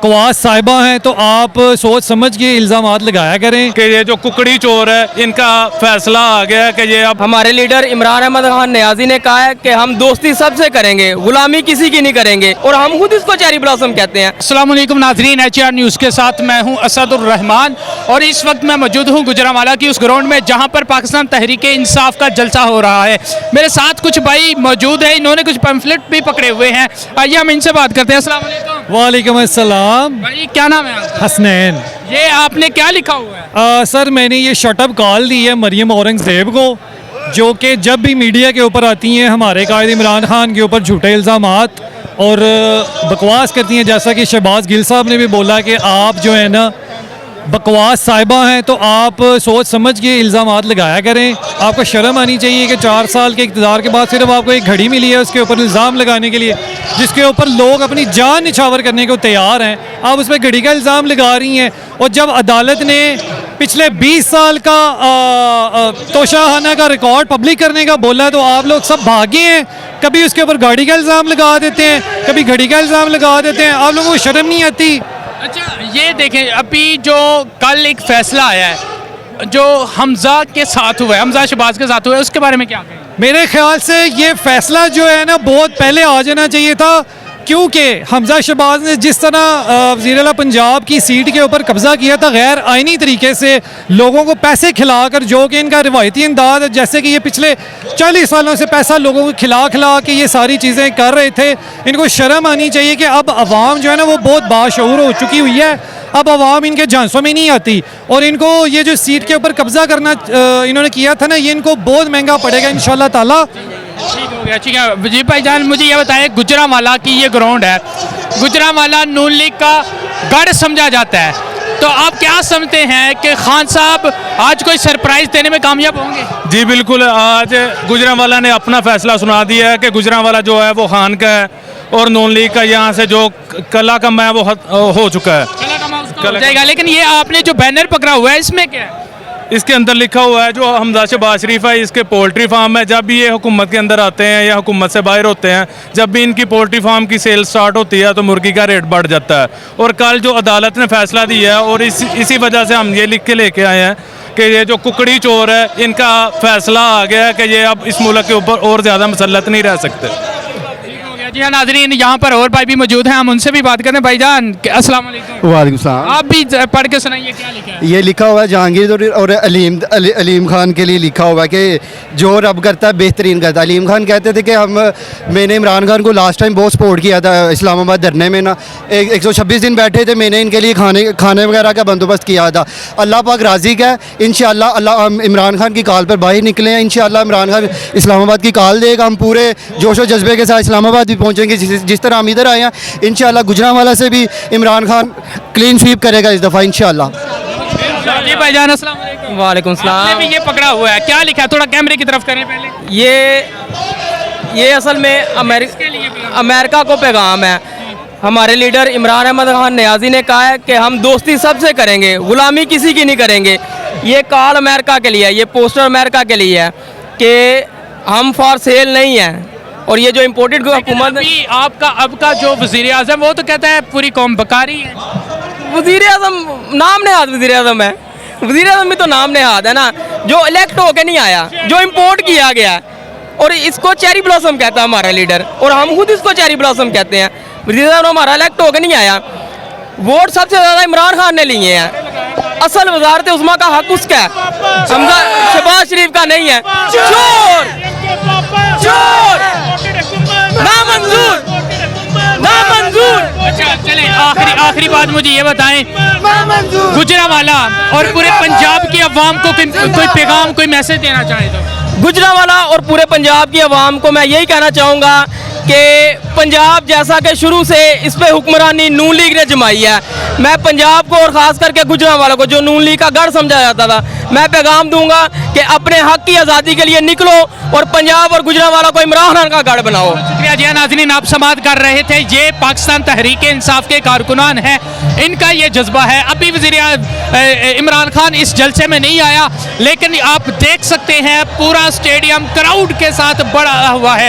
बकवास साहिबा हैं तो आप सोच समझ के इल्ज़ामात लगाया करें कि ये जो कुकड़ी चोर है इनका फैसला आ गया है कि ये अब हमारे लीडर इमरान अहमद खान नियाजी ने कहा है कि हम दोस्ती सबसे करेंगे, गुलामी किसी की नहीं करेंगे, और हम खुद इसको चेरी ब्लॉसम कहते हैं। अस्सलाम वालेकुम नाज़रीन, HR न्यूज़ के साथ मैं हूं असदुर रहमान और इस वक्त मैं मौजूद हूं गुजरांवाला की उस ग्राउंड में जहां पर पाकिस्तान तहरीक इंसाफ का जलसा हो रहा है। मेरे साथ कुछ भाई मौजूद हैं, इन्होंने कुछ पैम्फलेट भी पकड़े हुए हैं। आइए हम इनसे बात करते हैं। अस्सलाम वालेकुम। वालेकुम अस्सलाम। भाई क्या नाम है आपका? हसनैन। ये आपने क्या लिखा हुआ है? सर मैंने ये शटअप कॉल दी है मरियम औरंगज़ेब को, जो कि जब भी मीडिया के ऊपर आती हैं हमारे कायद इमरान खान के ऊपर झूठे इल्ज़ामात और बकवास करती हैं। जैसा कि शहबाज गिल साहब ने भी बोला कि आप जो है ना बकवास साहिबा हैं तो आप सोच समझ के इल्ज़ामात लगाया करें। आपको शर्म आनी चाहिए कि 4 साल के इक़्तिदार के बाद सिर्फ आपको एक घड़ी मिली है उसके ऊपर इल्ज़ाम लगाने के लिए, जिसके ऊपर लोग अपनी जान निछावर करने को तैयार हैं। आप उस पर घड़ी का इल्ज़ाम लगा रही हैं। और जब अदालत ने पिछले 20 साल का तोशाखाना का रिकॉर्ड पब्लिक करने का बोला तो आप लोग सब भागे हैं। कभी उसके ऊपर गाड़ी का इल्ज़ाम लगा देते हैं, कभी घड़ी का इल्ज़ाम लगा देते हैं। आप लोगों को शर्म नहीं आती? अच्छा ये देखें, अभी जो कल एक फैसला आया है जो हमजा के साथ हुआ है, हमजा शहबाज के साथ हुआ है, उसके बारे में क्या कहें? मेरे ख्याल से ये फैसला जो है ना बहुत पहले आ जाना चाहिए था, क्योंकि हमजा शहबाज ने जिस तरह वज़ीर आला पंजाब की सीट के ऊपर कब्ज़ा किया था गैर आइनी तरीके से, लोगों को पैसे खिलाकर, जो कि इनका रिवायती अंदाज है, जैसे कि ये पिछले 40 सालों से पैसा लोगों को खिला के ये सारी चीज़ें कर रहे थे। इनको शर्म आनी चाहिए कि अब आवाम जो है ना वो बहुत बाशऊर हो चुकी हुई है। अब आवाम इनके झांसों में नहीं आती और इनको ये जो सीट के ऊपर कब्ज़ा करना इन्होंने किया था ना, ये इनको बहुत महंगा पड़ेगा इंशाल्लाह ताला। ठीक हो गया, ठीक है जी भाईजान। मुझे ये बताएं, गुजरांवाला की ये ग्राउंड है, गुजरांवाला नून लीग का गढ़ समझा जाता है, तो आप क्या समझते हैं कि खान साहब आज कोई सरप्राइज देने में कामयाब होंगे? जी बिल्कुल, आज गुजरांवाला ने अपना फैसला सुना दिया है कि गुजरांवाला जो है वो खान का है और नून लीग का यहाँ से जो कला कमा है वो हो चुका है। हो जाएगा। लेकिन ये आपने जो बैनर पकड़ा हुआ है इसमें क्या है? इसके अंदर लिखा हुआ है जो हमजा शहबाज शरीफ है, इसके पोल्ट्री फार्म है। जब भी ये हुकूमत के अंदर आते हैं या हुकूमत से बाहर होते हैं, जब भी इनकी पोल्ट्री फार्म की सेल स्टार्ट होती है तो मुर्गी का रेट बढ़ जाता है। और कल जो अदालत ने फैसला दिया है और इसी वजह से हम ये लिख के लेके आए हैं कि ये जो कुकड़ी चोर है इनका फैसला आ गया है कि ये अब इस मुल्क के ऊपर और ज़्यादा मुसल्लत नहीं रह सकते। जी हाँ नाज़रीन, यहाँ पर और भाई भी मौजूद हैं, हम उनसे भी बात करते हैं। भाईजान अस्सलाम वालेकुम। वालेकुम सलाम। आप भी पढ़ के सुनाइए क्या लिखा है? ये लिखा हुआ है जहांगीर और अलीम खान के लिए लिखा हुआ है कि जो रब करता है बेहतरीन करता है। अलीम खान कहते थे कि मैंने इमरान खान को लास्ट टाइम बहुत सपोर्ट किया था इस्लामाबाद धरने में ना, 126 दिन बैठे थे, मैंने इनके लिए खाने वगैरह का बंदोबस्त किया था। अल्लाह पाक राज़ी का है, इंशाअल्लाह अल्लाह इमरान खान की कॉल पर बाहर निकले हैं। इंशाअल्लाह इमरान खान इस्लामाबाद की कॉल देगा, हम पूरे जोश और जज्बे के साथ इस्लामाबाद भी पहुँचेंगे जिस तरह हम इधर आए हैं। इंशाअल्लाह गुजरांवाला से भी इमरान खान क्लीन स्वीप करेगा इस दफ़ा इंशाअल्लाह। जी भाईजान अस्सलाम वालेकुम। वालेकुम सलाम। आपने भी ये पकड़ा हुआ है, क्या लिखा है? थोड़ा कैमरे की तरफ करें पहले। ये असल में अमेरिका को पैगाम है। हमारे लीडर इमरान अहमद खान नियाजी ने कहा है कि हम दोस्ती सबसे करेंगे, गुलामी किसी की नहीं करेंगे। ये कॉल अमेरिका के लिए है, ये पोस्टर अमेरिका के लिए है कि हम फॉर सेल नहीं हैं। और ये जो इम्पोर्टेड हुकूमत है, आपका अब का जो वज़ीर आज़म वो तो कहता है पूरी कौम बकारी है। वज़ीर आज़म नाम नेहाद वज़ीर आज़म है, वज़ीर आज़म भी तो नाम नेहाद है ना, जो इलेक्ट होके नहीं आया, जो इम्पोर्ट किया गया है। और इसको चेरी ब्लॉसम कहता है हमारा लीडर, और हम खुद इसको चेरी ब्लॉसम कहते हैं। वज़ीर आज़म हमारा इलेक्ट होके नहीं आया, वोट सबसे ज़्यादा इमरान खान ने लिए हैं। असल वज़ारत उस्मा का हक उसका है, हमजा शहबाज शरीफ का नहीं है। चोर चोर नामंजूर नामंजूर। अच्छा चलें, आखिरी बात मुझे ये बताएं, गुजरांवाला और पूरे पंजाब की अवाम को कोई पैगाम, कोई मैसेज देना चाहे तो? गुजरांवाला और पूरे पंजाब की अवाम को मैं यही कहना चाहूँगा कि पंजाब जैसा कि शुरू से इस पे हुक्मरानी नून लीग ने जमाई है, मैं पंजाब को और ख़ास करके गुजरांवाला को जो नून लीग का गढ़ समझा जाता था, मैं पैगाम दूंगा कि अपने हक की आज़ादी के लिए निकलो और पंजाब और गुजरांवाला को इमरान खान का गढ़ बनाओ। शुक्रिया जी नाज़रीन, आप समाअत कर रहे थे। ये पाकिस्तान तहरीक इंसाफ के कारकुनान हैं, इनका ये जज्बा है। अभी वज़ीर इमरान खान इस जलसे में नहीं आया, लेकिन आप देख सकते हैं पूरा स्टेडियम क्राउड के साथ भरा हुआ है।